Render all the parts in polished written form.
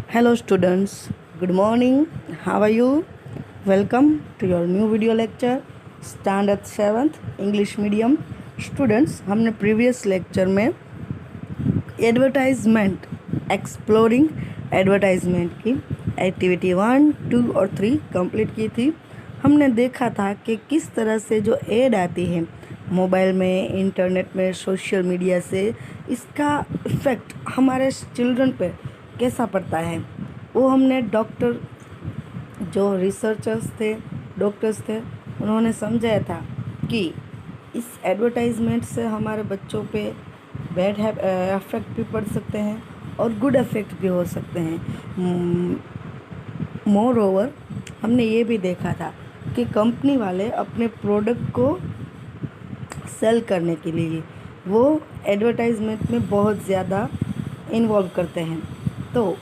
Hello students, good morning. How are you? Welcome to your new video lecture. Standard 7th English medium students. हमने previous lecture में advertisement exploring advertisement की activity 1, 2 और 3 complete की थी। हमने देखा था कि किस तरह से जो एड आती है मोबाइल में, इंटरनेट में, सोशल मीडिया से, इसका इफ़ेक्ट हमारे चिल्ड्रन पे कैसा पड़ता है। वो हमने डॉक्टर जो रिसर्चर्स थे, डॉक्टर्स थे, उन्होंने समझाया था कि इस एडवर्टाइजमेंट से हमारे बच्चों पे बैड इफ़ेक्ट भी पड़ सकते हैं और गुड इफ़ेक्ट भी हो सकते हैं। मोर ओवर हमने ये भी देखा था कि कंपनी वाले अपने प्रोडक्ट को सेल करने के लिए वो एडवर्टाइजमेंट में बहुत ज़्यादा इन्वॉल्व करते हैं। तो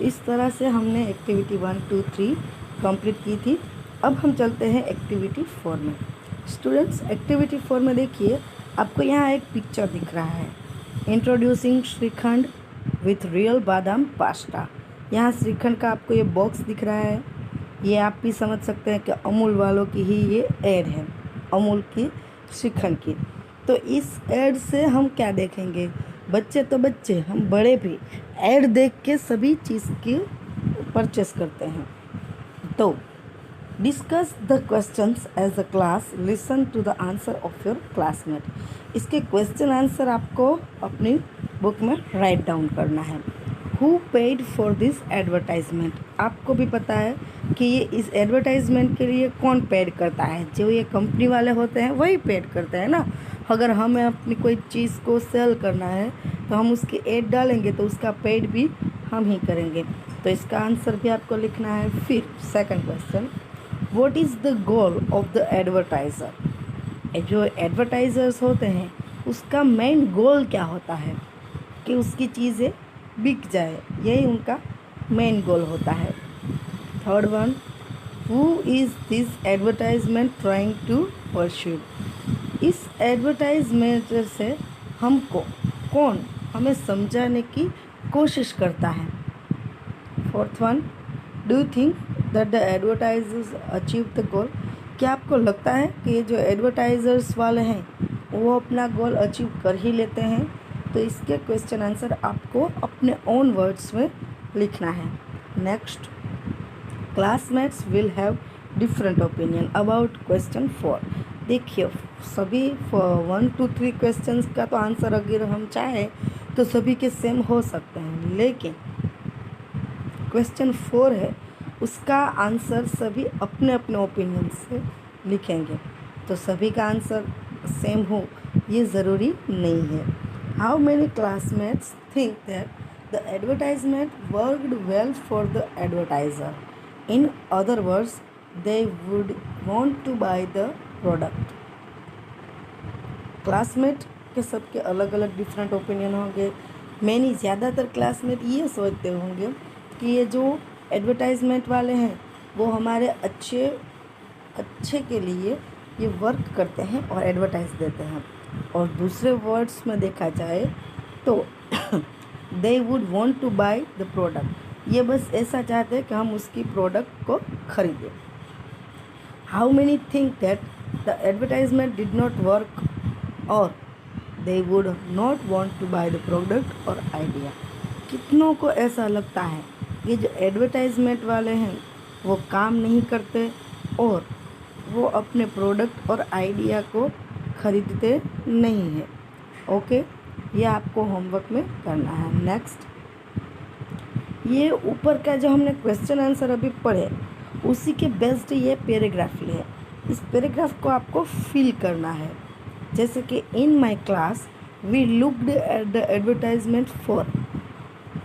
इस तरह से हमने एक्टिविटी 1, 2, 3 कंप्लीट की थी। अब हम चलते हैं एक्टिविटी 4 में। स्टूडेंट्स, एक्टिविटी 4 में देखिए, आपको यहाँ एक पिक्चर दिख रहा है, इंट्रोड्यूसिंग श्रीखंड विथ रियल बादाम पास्ता। यहाँ श्रीखंड का आपको ये बॉक्स दिख रहा है। ये आप भी समझ सकते हैं कि अमूल वालों की ही ये ऐड है, अमूल की श्रीखंड की। तो इस ऐड से हम क्या देखेंगे, बच्चे तो बच्चे, हम बड़े भी ऐड देख के सभी चीज़ की परचेस करते हैं। तो discuss the questions as a class, listen to the answer of your classmate. इसके क्वेश्चन आंसर आपको अपनी बुक में राइट डाउन करना है। Who paid for this advertisement. आपको भी पता है कि ये इस एडवर्टाइजमेंट के लिए कौन पेड करता है, जो ये कंपनी वाले होते हैं वही पेड करते हैं ना। अगर हमें अपनी कोई चीज़ को सेल करना है तो हम उसकी एड डालेंगे तो उसका पेड भी हम ही करेंगे। तो इसका आंसर भी आपको लिखना है। फिर second question, what is the goal of the advertiser. जो एडवर्टाइज़र्स होते हैं उसका मेन गोल क्या होता है कि उसकी चीज़ें बिक जाए, यही उनका मेन गोल होता है। Third one, who is this advertisement trying to persuade. इस एडवर्टाइजमेंट से हमको कौन हमें समझाने की कोशिश करता है। Fourth one, do you think that the advertisers achieve the goal. क्या आपको लगता है कि ये जो एडवर्टाइजर्स वाले हैं वो अपना गोल अचीव कर ही लेते हैं। तो इसके क्वेश्चन आंसर आपको अपने ओन वर्ड्स में लिखना है। Next, classmates will have different opinion about question 4। देखिए, सभी 1, 2, 3 क्वेश्चंस का तो आंसर अगर हम चाहें तो सभी के सेम हो सकते हैं, लेकिन क्वेश्चन 4 है उसका आंसर सभी अपने अपने ओपिनियन से लिखेंगे। तो सभी का आंसर सेम हो ये ज़रूरी नहीं है। How many classmates think that the advertisement worked well for the advertiser. In other words, they would want to buy the product। Classmate के सबके अलग अलग डिफरेंट ओपिनियन होंगे। मैंने ज़्यादातर क्लासमेट ये सोचते होंगे कि ये जो एडवर्टाइजमेंट वाले हैं वो हमारे अच्छे के लिए ये वर्क करते हैं और एडवर्टाइज देते हैं। और दूसरे वर्ड्स में देखा जाए तो they would want to buy the product। ये बस ऐसा चाहते हैं कि हम उसकी प्रोडक्ट को खरीदें। How many think that the advertisement did not work or they would not want to buy the product or idea। कितनों को ऐसा लगता है कि जो एडवर्टाइजमेंट वाले हैं वो काम नहीं करते और वो अपने प्रोडक्ट और आइडिया को खरीदते नहीं हैं। ओके, ये आपको होमवर्क में करना है। नेक्स्ट, ये ऊपर का जो हमने क्वेश्चन आंसर अभी पढ़े उसी के बेस्ड ये पैराग्राफ है। इस पैराग्राफ को आपको फिल करना है। जैसे कि in my class we looked at the advertisement for.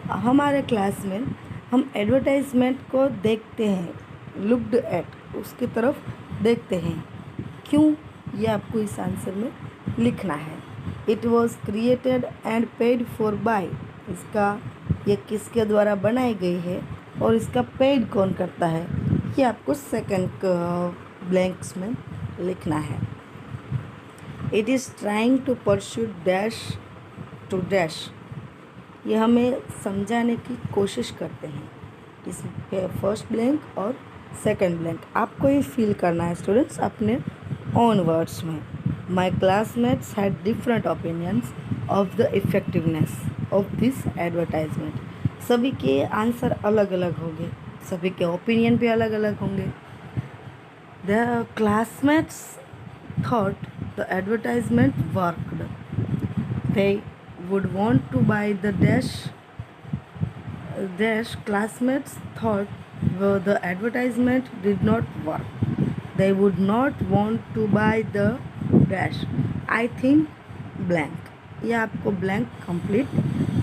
हमारे क्लास में हम एडवर्टाइजमेंट को देखते हैं, लुक्ड एट उसकी तरफ देखते हैं। क्यों, ये आपको इस आंसर में लिखना है। It was created and paid for by. इसका ये किसके द्वारा बनाई गई है और इसका पेड कौन करता है, ये आपको सेकंड ब्लैंक्स में लिखना है। It is trying to persuade dash to dash. ये हमें समझाने की कोशिश करते हैं इसमें फर्स्ट ब्लैंक और सेकंड ब्लैंक आपको ही फिल करना है स्टूडेंट्स अपने ओन वर्ड्स में। My classmates had different opinions of the effectiveness of this advertisement. सभी के आंसर अलग अलग होंगे, सभी के ओपिनियन भी अलग अलग होंगे। The classmates thought the advertisement worked. They would want to buy the dash classmates thought the advertisement did not work. They would not want to buy the dash. I think blank. ये आपको blank complete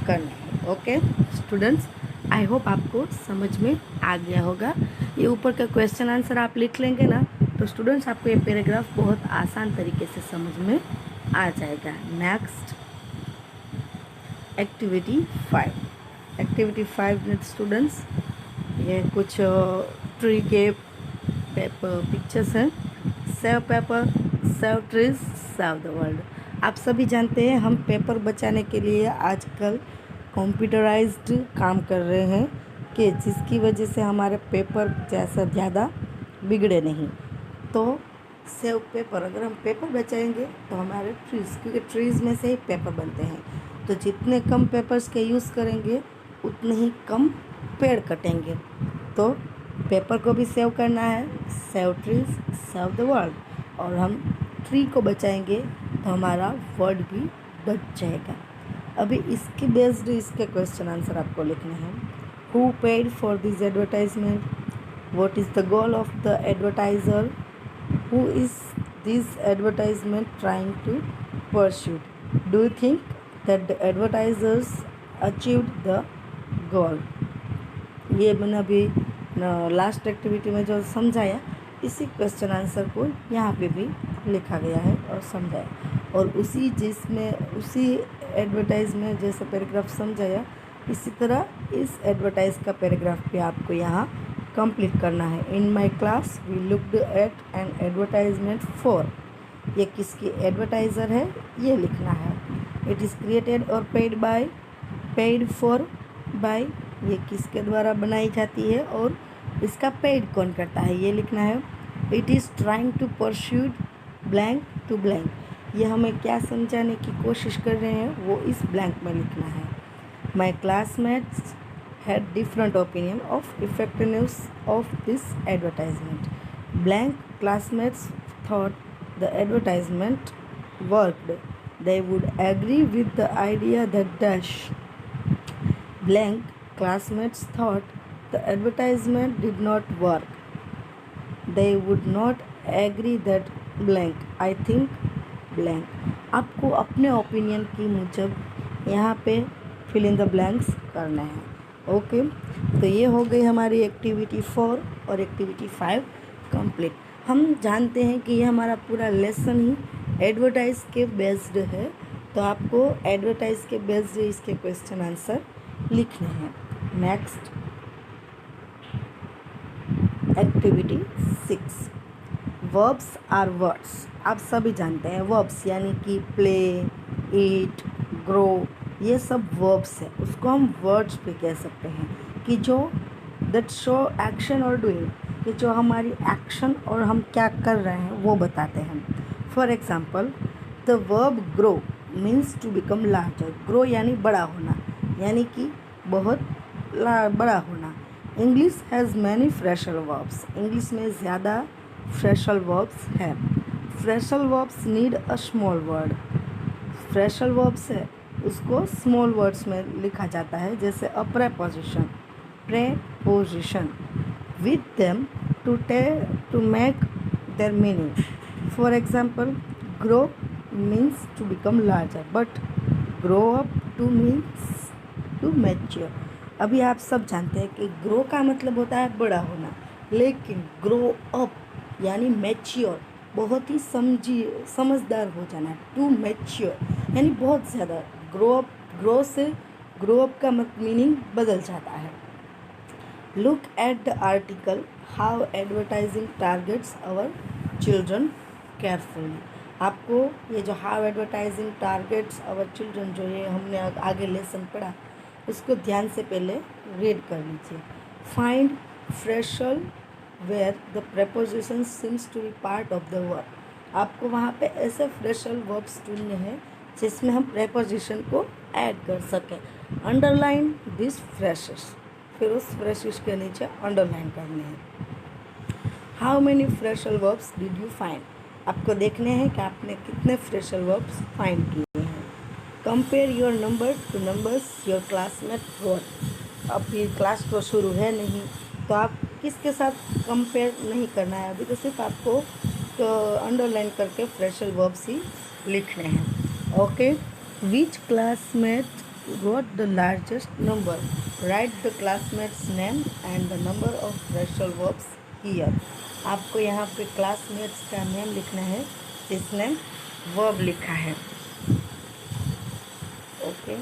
करना है। Okay students, I hope आपको समझ में आ गया होगा। ये ऊपर का क्वेश्चन आंसर आप लिख लेंगे ना तो स्टूडेंट्स आपको ये पैराग्राफ बहुत आसान तरीके से समझ में आ जाएगा। Next activity 5। एक्टिविटी 5 में स्टूडेंट्स ये कुछ ट्री के पेपर पिक्चर्स हैं। Save paper, save trees, save the world. आप सभी जानते हैं हम पेपर बचाने के लिए आजकल कंप्यूटराइज्ड काम कर रहे हैं कि जिसकी वजह से हमारे पेपर जैसा ज़्यादा बिगड़े नहीं। तो सेव पेपर, अगर हम पेपर बचाएंगे तो हमारे ट्रीज़, क्योंकि ट्रीज़ में से ही पेपर बनते हैं, तो जितने कम पेपर्स के यूज़ करेंगे उतने ही कम पेड़ कटेंगे। तो पेपर को भी सेव करना है, save trees save the world. और हम ट्री को बचाएंगे तो हमारा वर्ल्ड भी बच जाएगा। अभी इसके बेस्ड इसके क्वेश्चन आंसर आपको लिखने हैं। Who paid for this advertisement? What is the goal of the advertiser? Who is this advertisement trying to persuade? Do you think that the advertisers achieved the goal? ये मैंने अभी last activity में जो समझाया इसी क्वेश्चन आंसर को यहाँ पे भी लिखा गया है और समझाया। और उसी उसी एडवर्टाइज में जैसे पैराग्राफ समझाया इसी तरह इस एडवर्टाइज का पैराग्राफ भी आपको यहाँ कंप्लीट करना है। In my class we looked at an advertisement for, ये किसकी एडवर्टाइज़र है ये लिखना है। इट इज़ क्रिएटेड और पेड फॉर बाय, ये किसके द्वारा बनाई जाती है और इसका पेड कौन करता है ये लिखना है। It is trying to persuade blank to blank, ये हमें क्या समझाने की कोशिश कर रहे हैं वो इस ब्लैंक में लिखना है। My classmates had different opinion of effectiveness of this advertisement. Blank classmates thought the advertisement worked. They would agree with the idea that dash. Blank classmates thought the advertisement did not work. They would not agree that blank. I think blank. आपको अपने opinion की मुजब यहाँ पे fill in the blanks करना है। Okay तो ये हो गई हमारी एक्टिविटी 4 और एक्टिविटी 5 कंप्लीट। हम जानते हैं कि ये हमारा पूरा लेसन ही एडवर्टाइज के बेस्ड है, तो आपको एडवर्टाइज के बेस्ड इसके क्वेश्चन आंसर लिखने हैं। Next activity 6। Verbs are words. आप सभी जानते हैं वर्ब्स यानी कि प्ले, ईट, ग्रो, ये सब वर्ब्स है, उसको हम वर्ड्स भी कह सकते हैं कि जो दैट शो एक्शन और डूइंग, कि जो हमारी एक्शन और हम क्या कर रहे हैं वो बताते हैं। For example the verb grow means to become larger. Grow यानी बड़ा होना, यानी कि बहुत बड़ा होना। English has many phrasal verbs. English में ज़्यादा फ्रेशल वर्ब्स है। Phrasal verbs need a small word. Phrasal verbs है उसको स्मॉल वर्ड्स में लिखा जाता है, जैसे a preposition, preposition with them to make their meaning. For example, grow means to become larger, but grow up to means to mature. अभी आप सब जानते हैं कि grow का मतलब होता है बड़ा होना, लेकिन grow up यानी mature, बहुत ही समझदार हो जाना। to mature यानी बहुत ज़्यादा। grow से grow up का मीनिंग बदल जाता है। Look at the article how advertising targets our children carefully. आपको ये जो how advertising targets our children जो ये हमने आगे लेसन पढ़ा उसको ध्यान से पहले रीड कर लीजिए। Find phrasal where the preposition seems to be part of the verb. आपको वहाँ पे ऐसे फ्रेशल वर्ब्स ढूंढने हैं जिसमें हम प्रेपोजिशन को ऐड कर सकें. अंडरलाइन दिस फ्रेशेस, फिर उस फ्रेशेस के नीचे अंडरलाइन करने हैं. How many phrasal verbs did you find. आपको देखने हैं कि आपने कितने फ्रेशल वर्ब्स फाइंड किए हैं. Compare your number to numbers your classmate wrote. अब ये क्लास तो शुरू है नहीं, तो आप किसके साथ कंपेयर नहीं करना है अभी, तो सिर्फ आपको तो अंडरलाइन करके फ्रेशल वर्ब्स ही लिखने हैं. Okay. Which classmate wrote the largest number. Write the classmate's name and the number of phrasal verbs here. आपको यहाँ पे क्लासमेट्स का नेम लिखना है जिसने वर्ब लिखा है. ओके.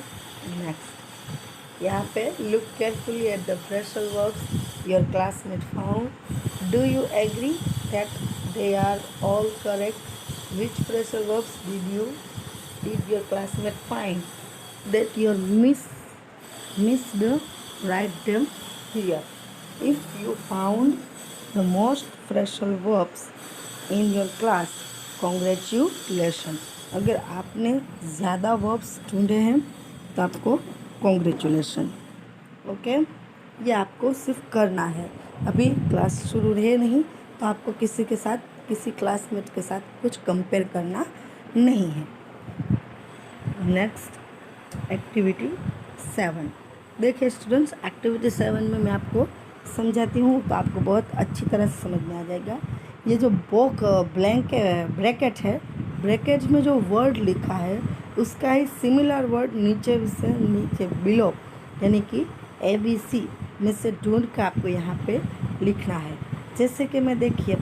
नेक्स्ट यहाँ पे look carefully at the phrasal verbs your classmate found. Do you agree that they are all correct. Which phrasal verbs did your classmate find that your missed. Write them here. If you found the most freshal verbs in your class, congratulations. अगर आपने ज़्यादा verbs ढूंढे हैं तो आपको congratulation. Okay. ये आपको सिर्फ करना है. अभी क्लास शुरू है नहीं, तो आपको किसी के साथ, किसी क्लासमेट के साथ कुछ कंपेयर करना नहीं है. Next activity 7. देखिए स्टूडेंट्स, एक्टिविटी 7 में मैं आपको समझाती हूँ तो आपको बहुत अच्छी तरह से समझ में आ जाएगा. ये जो ब्रैकेट है, ब्रैकेट में जो वर्ड लिखा है उसका ही सिमिलर वर्ड नीचे से नीचे बिलो, यानी कि ABC में से ढूंढ कर आपको यहाँ पे लिखना है. जैसे कि मैं देखिए,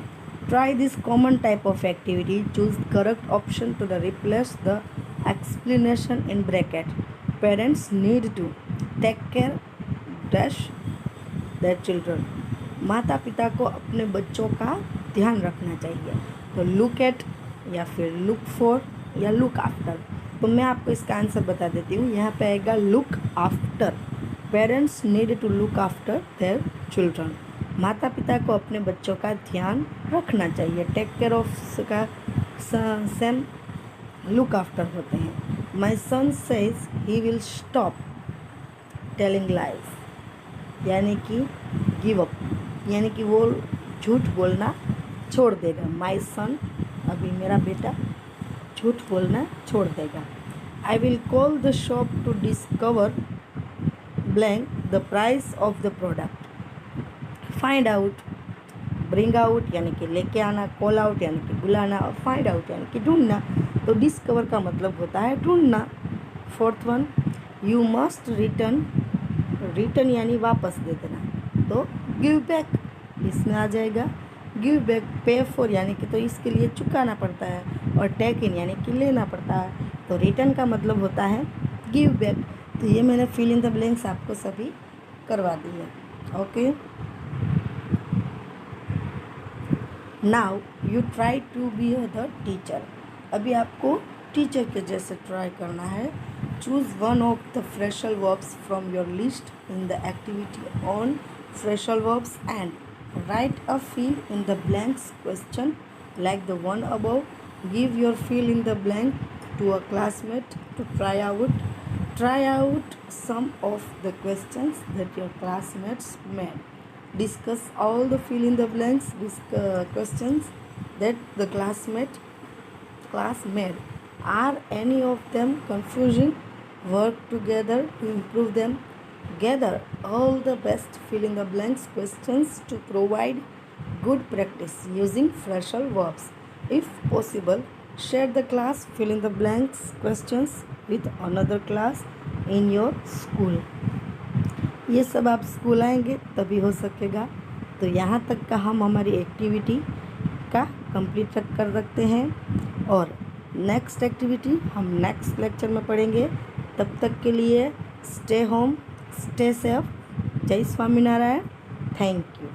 try this common type of activity, choose correct option to the replace the explanation in bracket. Parents need to take care dash their children. माता पिता को अपने बच्चों का ध्यान रखना चाहिए. तो लुक एट या फिर लुक फॉर या लुक आफ्टर. तो मैं आपको इसका आंसर बता देती हूँ. यहाँ पे आएगा look after. Parents need to look after their children. माता पिता को अपने बच्चों का ध्यान रखना चाहिए. टेक केयर ऑफ का सेम लुक आफ्टर होते हैं. My son says he will stop telling lies, यानी कि गिव अप, यानी कि वो झूठ बोलना छोड़ देगा. माई सन, अभी मेरा बेटा झूठ बोलना छोड़ देगा. I will call the shop to discover blank the price of the product. Find out, bring out यानी कि लेके आना, कॉल आउट यानी कि बुलाना, और फाइंड आउट यानी कि ढूंढना. तो डिस्कवर का मतलब होता है ढूंढना. 4th one, you must return. Return यानी वापस दे देना, तो गिव बैक इसमें आ जाएगा. Give back. पे फॉर यानी कि तो इसके लिए चुकाना पड़ता है, और टेक इन यानी कि लेना पड़ता है. तो रिटर्न का मतलब होता है गिव बैक. तो ये मैंने फिल इन द ब्लैंक्स आपको सभी करवा दी है. Okay. Now you try to be the teacher. अभी आपको टीचर के जैसे ट्राई करना है. Choose one of the phrasal verbs from your list in the activity on phrasal verbs and write a fill in the blanks question like the one above. Give your fill in the blank to a classmate to try out. Try out some of the questions that your classmates made. Discuss all the fill in the blanks questions that the class made. Are any of them confusing? Work together to improve them. Gather all the best fill in the blanks questions to provide good practice using freshal verbs. If possible, share the class fill in the blanks questions with another class in your school. ये सब आप school आएंगे तभी हो सकेगा. तो यहाँ तक का हम हमारी एक्टिविटी का कंप्लीट कर रखते हैं, और नेक्स्ट एक्टिविटी हम नेक्स्ट लेक्चर में पढ़ेंगे. तब तक के लिए स्टे होम, स्टे सेफ. जय स्वामीनारायण. Thank you.